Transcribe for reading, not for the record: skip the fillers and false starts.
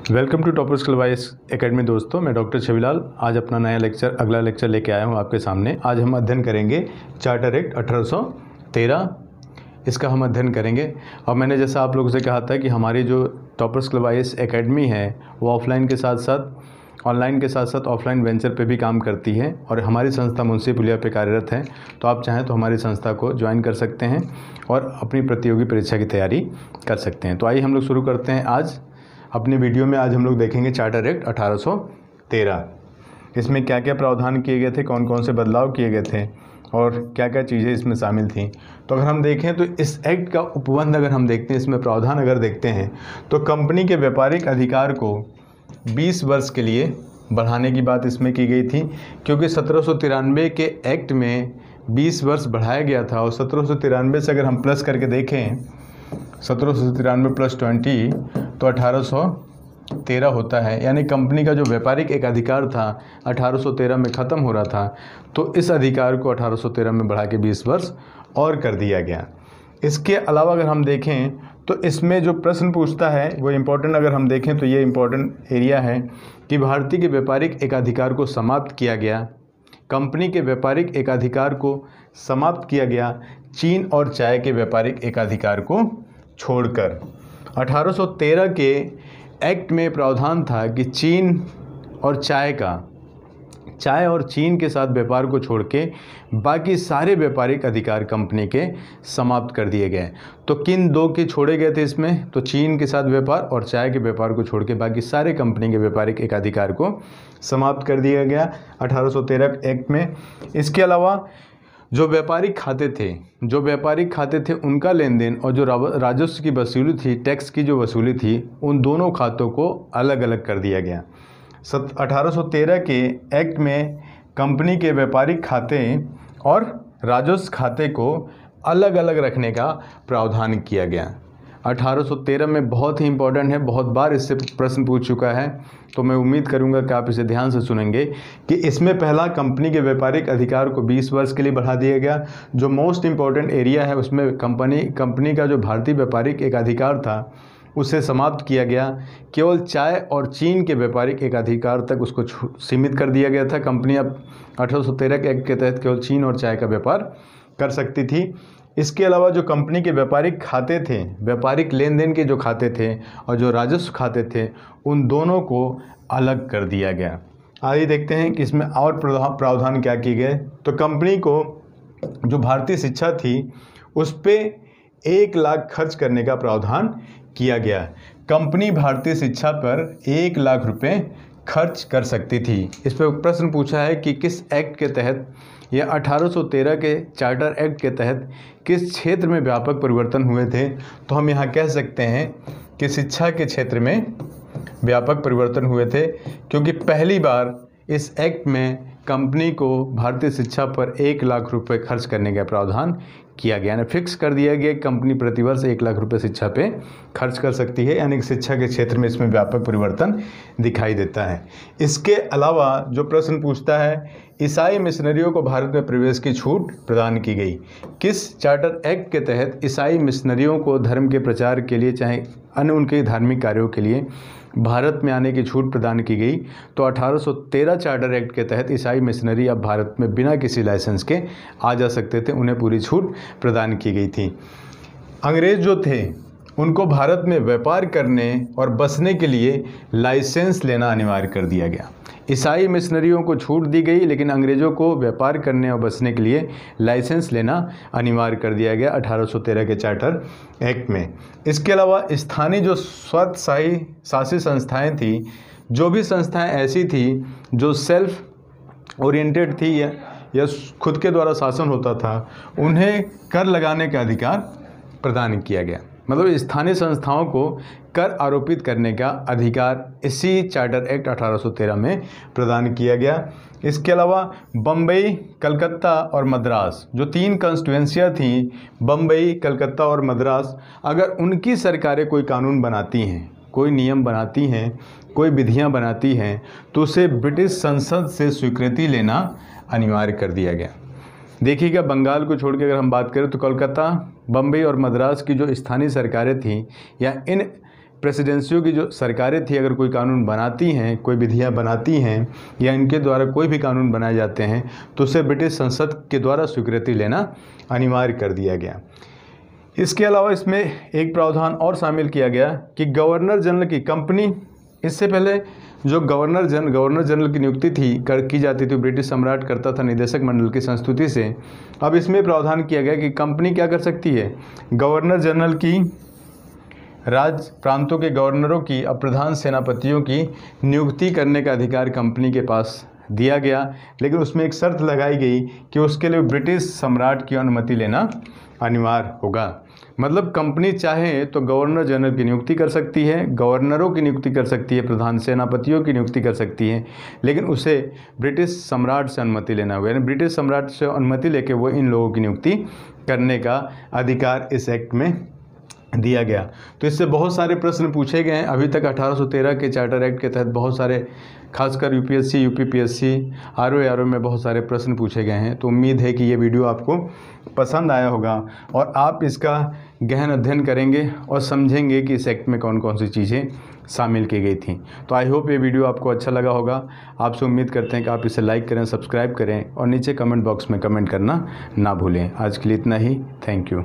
Welcome to topper skill wise academy. दोस्तों, मैं doctor Chhabilal आज अपना नया अगला लेक्चर लेके आया हूँ आपके सामने। आज हम अध्ययन करेंगे चार्टर एक्ट 1813, इसका हम अध्ययन करेंगे। और मैंने जैसा आप लोगों से कहा था कि हमारी जो टॉपर स्किल वाइज एकेडमी है वो ऑफलाइन के साथ साथ ऑनलाइन के साथ साथ ऑफलाइन वेंचर पे भी काम करती है और हमारी संस्था मुंशी पुलिया पे कार्यरत है। तो आप चाहें तो हमारी संस्था को ज्वाइन कर सकते हैं और अपनी प्रतियोगी परीक्षा की तैयारी कर सकते हैं। तो आइए हम लोग शुरू करते हैं आज अपनी वीडियो में। आज हम लोग देखेंगे चार्टर एक्ट 1813। इसमें क्या क्या प्रावधान किए गए थे, कौन कौन से बदलाव किए गए थे और क्या क्या चीज़ें इसमें शामिल थीं। तो अगर हम देखें तो इस एक्ट का उपबंध अगर हम देखते हैं, इसमें प्रावधान अगर देखते हैं तो कंपनी के व्यापारिक अधिकार को 20 वर्ष के लिए बढ़ाने की बात इसमें की गई थी, क्योंकि 1793 के एक्ट में 20 वर्ष बढ़ाया गया था। और 1793 से अगर हम प्लस करके देखें, 1793 + 20 तो 1813 होता है। यानी कंपनी का जो व्यापारिक एक अधिकार था 1813 में ख़त्म हो रहा था, तो इस अधिकार को 1813 में बढ़ा के 20 वर्ष और कर दिया गया। इसके अलावा अगर हम देखें तो इसमें जो प्रश्न पूछता है वो इम्पोर्टेंट, अगर हम देखें तो ये इम्पोर्टेंट एरिया है कि भारतीय के व्यापारिक एकाधिकार को समाप्त किया गया। कंपनी के व्यापारिक एकाधिकार को समाप्त किया गया चीन और चाय के व्यापारिक एकाधिकार को छोड़कर। 1813 के एक्ट में प्रावधान था कि चाय और चीन के साथ व्यापार को छोड़ के बाकी सारे व्यापारिक अधिकार कंपनी के समाप्त कर दिए गए। तो किन दो के छोड़े गए थे इसमें? तो चीन के साथ व्यापार और चाय के व्यापार को छोड़ के बाकी सारे कंपनी के व्यापारिक एकाधिकार को समाप्त कर दिया गया 1813 एक्ट में। इसके अलावा जो व्यापारिक खाते थे उनका लेन देन और जो राजस्व की वसूली थी, टैक्स की जो वसूली थी, उन दोनों खातों को अलग अलग कर दिया गया। 1813 के एक्ट में कंपनी के व्यापारिक खाते और राजस्व खाते को अलग अलग रखने का प्रावधान किया गया। 1813 में बहुत ही इम्पोर्टेंट है, बहुत बार इससे प्रश्न पूछ चुका है, तो मैं उम्मीद करूंगा कि आप इसे ध्यान से सुनेंगे कि इसमें पहला कंपनी के व्यापारिक अधिकार को 20 वर्ष के लिए बढ़ा दिया गया। जो मोस्ट इम्पॉर्टेंट एरिया है उसमें कंपनी का जो भारतीय व्यापारिक एक अधिकार था उसे समाप्त किया गया। केवल चाय और चीन के व्यापारिक एक अधिकार तक उसको सीमित कर दिया गया था। कंपनी अब 1813 के एक्ट के तहत केवल चीन और चाय का व्यापार कर सकती थी। इसके अलावा जो कंपनी के व्यापारिक खाते थे, व्यापारिक लेन देन के जो खाते थे और जो राजस्व खाते थे, उन दोनों को अलग कर दिया गया। आइए देखते हैं कि इसमें और प्रावधान क्या किए गए। तो कंपनी को जो भारतीय शिक्षा थी उस पर 1 लाख खर्च करने का प्रावधान किया गया। कंपनी भारतीय शिक्षा पर 1 लाख रुपए खर्च कर सकती थी। इस पर प्रश्न पूछा है कि किस एक्ट के तहत, या 1813 के चार्टर एक्ट के तहत किस क्षेत्र में व्यापक परिवर्तन हुए थे। तो हम यहाँ कह सकते हैं कि शिक्षा के क्षेत्र में व्यापक परिवर्तन हुए थे, क्योंकि पहली बार इस एक्ट में कंपनी को भारतीय शिक्षा पर 1 लाख रुपए खर्च करने का प्रावधान किया गया। यानी फिक्स कर दिया गया कि कंपनी प्रतिवर्ष 1 लाख रुपए शिक्षा पे खर्च कर सकती है। यानी कि शिक्षा के क्षेत्र में इसमें व्यापक परिवर्तन दिखाई देता है। इसके अलावा जो प्रश्न पूछता है, ईसाई मिशनरियों को भारत में प्रवेश की छूट प्रदान की गई। किस चार्टर एक्ट के तहत ईसाई मिशनरियों को धर्म के प्रचार के लिए, चाहे अन्य उनके धार्मिक कार्यों के लिए भारत में आने की छूट प्रदान की गई? तो 1813 चार्टर एक्ट के तहत ईसाई मिशनरी अब भारत में बिना किसी लाइसेंस के आ जा सकते थे, उन्हें पूरी छूट प्रदान की गई थी। अंग्रेज जो थे उनको भारत में व्यापार करने और बसने के लिए लाइसेंस लेना अनिवार्य कर दिया गया। ईसाई मिशनरियों को छूट दी गई, लेकिन अंग्रेज़ों को व्यापार करने और बसने के लिए लाइसेंस लेना अनिवार्य कर दिया गया 1813 के चार्टर एक्ट में। इसके अलावा स्थानीय जो स्वशासी शासी संस्थाएं थी, जो भी संस्थाएं ऐसी थी जो सेल्फ ओरिएंटेड थी या खुद के द्वारा शासन होता था, उन्हें कर लगाने का अधिकार प्रदान किया गया। मतलब स्थानीय संस्थाओं को कर आरोपित करने का अधिकार इसी चार्टर एक्ट 1813 में प्रदान किया गया। इसके अलावा बम्बई, कलकत्ता और मद्रास, जो 3 कॉन्स्टिट्यूएंसियाँ थीं, बम्बई, कलकत्ता और मद्रास, अगर उनकी सरकारें कोई कानून बनाती हैं, कोई नियम बनाती हैं, कोई विधियां बनाती हैं, तो उसे ब्रिटिश संसद से स्वीकृति लेना अनिवार्य कर दिया गया। देखिएगा, बंगाल को छोड़ के अगर हम बात करें तो कोलकाता, बम्बई और मद्रास की जो स्थानीय सरकारें थीं या इन प्रेसिडेंसियों की जो सरकारें थी अगर कोई कानून बनाती हैं, कोई विधियां बनाती हैं या इनके द्वारा कोई भी कानून बनाए जाते हैं तो उसे ब्रिटिश संसद के द्वारा स्वीकृति लेना अनिवार्य कर दिया गया। इसके अलावा इसमें एक प्रावधान और शामिल किया गया कि गवर्नर जनरल की कंपनी, इससे पहले जो गवर्नर जनरल की नियुक्ति की जाती थी, ब्रिटिश सम्राट करता था निदेशक मंडल की संस्तुति से। अब इसमें प्रावधान किया गया कि कंपनी क्या कर सकती है, गवर्नर जनरल की, राज्य प्रांतों के गवर्नरों की और प्रधान सेनापतियों की नियुक्ति करने का अधिकार कंपनी के पास दिया गया, लेकिन उसमें एक शर्त लगाई गई कि उसके लिए ब्रिटिश सम्राट की अनुमति लेना अनिवार्य होगा। मतलब कंपनी चाहे तो गवर्नर जनरल की नियुक्ति कर सकती है, गवर्नरों की नियुक्ति कर सकती है, प्रधान सेनापतियों की नियुक्ति कर सकती है, लेकिन उसे ब्रिटिश सम्राट से अनुमति लेना होगा। यानी ब्रिटिश सम्राट से अनुमति लेके वो इन लोगों की नियुक्ति करने का अधिकार इस एक्ट में दिया गया। तो इससे बहुत सारे प्रश्न पूछे गए हैं। अभी तक 1813 के चार्टर एक्ट के तहत बहुत सारे, खासकर यूपीएससी, यूपीपीएससी, आरओ में बहुत सारे प्रश्न पूछे गए हैं। तो उम्मीद है कि ये वीडियो आपको पसंद आया होगा और आप इसका गहन अध्ययन करेंगे और समझेंगे कि इस एक्ट में कौन कौन सी चीज़ें शामिल की गई थी। तो आई होप ये वीडियो आपको अच्छा लगा होगा। आपसे उम्मीद करते हैं कि आप इसे लाइक करें, सब्सक्राइब करें और नीचे कमेंट बॉक्स में कमेंट करना ना भूलें। आज के लिए इतना ही। Thank you.